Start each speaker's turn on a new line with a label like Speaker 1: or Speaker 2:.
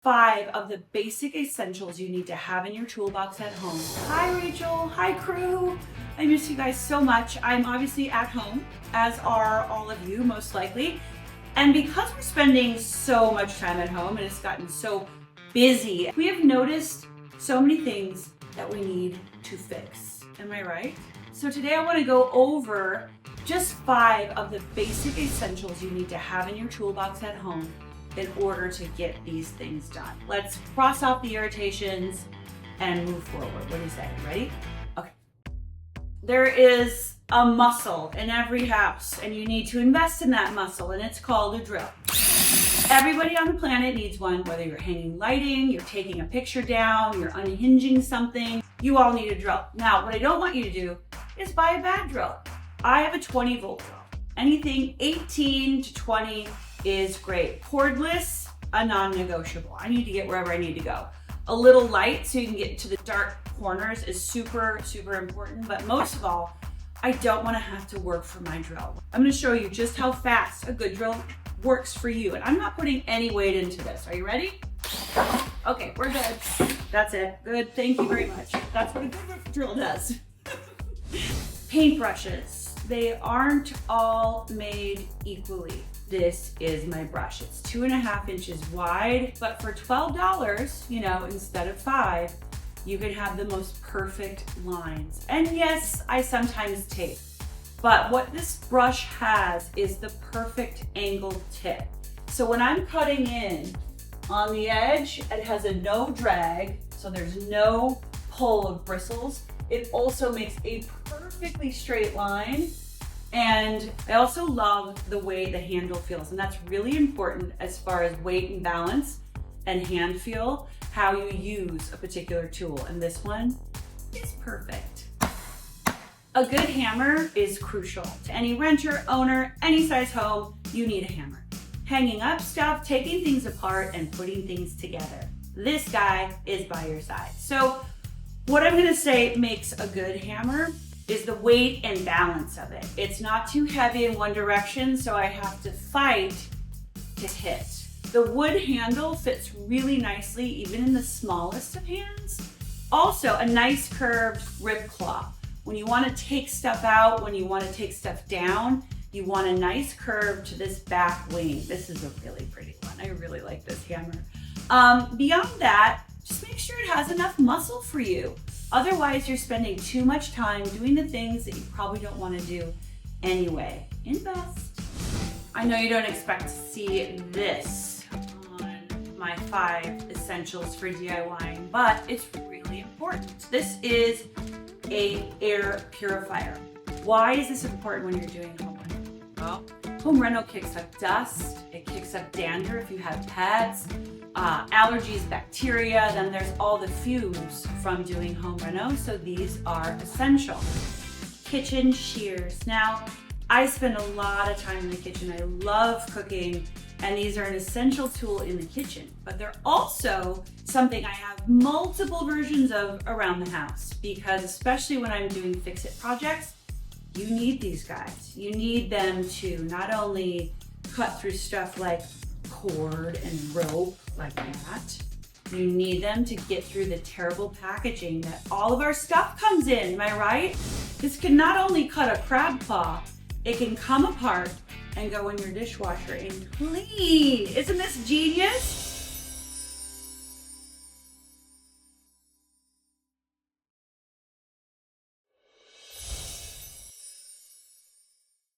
Speaker 1: 5 of the basic essentials you need to have in your toolbox at home. Hi Rachel, hi crew. I miss you guys so much. I'm obviously at home, as are all of you most likely. And because we're spending so much time at home and it's gotten so busy, we have noticed so many things that we need to fix. Am I right? So today I want to go over just 5 of the basic essentials you need to have in your toolbox at home in order to get these things done. Let's cross off the irritations and move forward. What do you say? Ready? Okay. There is a muscle in every house and you need to invest in that muscle, and it's called a drill. Everybody on the planet needs one, whether you're hanging lighting, you're taking a picture down, you're unhinging something, you all need a drill. Now, what I don't want you to do is buy a bad drill. I have a 20-volt drill. Anything 18 to 20 is great. Cordless, a non-negotiable. I need to get wherever I need to go. A little light so you can get to the dark corners is super, super important. But most of all, I don't want to have to work for my drill. I'm going to show you just how fast a good drill works for you. And I'm not putting any weight into this. Are you ready? Okay, we're good. That's it. Good. Thank you very much. That's what a good drill does. Paintbrushes. They aren't all made equally. This is my brush. It's 2.5 inches wide, but for $12, instead of $5, you can have the most perfect lines. And yes, I sometimes tape, but what this brush has is the perfect angled tip. So when I'm cutting in on the edge, it has a no drag, so there's no pull of bristles. It also makes a perfectly straight line. And I also love the way the handle feels, and that's really important as far as weight and balance and hand feel, how you use a particular tool. And this one is perfect. A good hammer is crucial. To any renter, owner, any size home, you need a hammer. Hanging up stuff, taking things apart, and putting things together. This guy is by your side. So what I'm gonna say makes a good hammer is the weight and balance of it. It's not too heavy in one direction, so I have to fight to hit. The wood handle fits really nicely, even in the smallest of hands. Also, a nice curved rib claw. When you wanna take stuff out, when you wanna take stuff down, you want a nice curve to this back wing. This is a really pretty one. I really like this hammer. Beyond that, just make sure it has enough muscle for you. Otherwise, you're spending too much time doing the things that you probably don't want to do anyway. Invest. I know you don't expect to see this on my 5 essentials for DIYing, but it's really important. This is an air purifier. Why is this important when you're doing home reno? Well, home reno kicks up dust, it kicks up dander if you have pets, allergies, bacteria, then there's all the fumes from doing home reno, so these are essential. Kitchen shears. Now, I spend a lot of time in the kitchen. I love cooking, and these are an essential tool in the kitchen, but they're also something I have multiple versions of around the house, because especially when I'm doing fix-it projects, you need these guys. You need them to not only cut through stuff like cord and rope like that, you need them to get through the terrible packaging that all of our stuff comes in, am I right? This can not only cut a crab claw, it can come apart and go in your dishwasher and clean. Isn't this genius?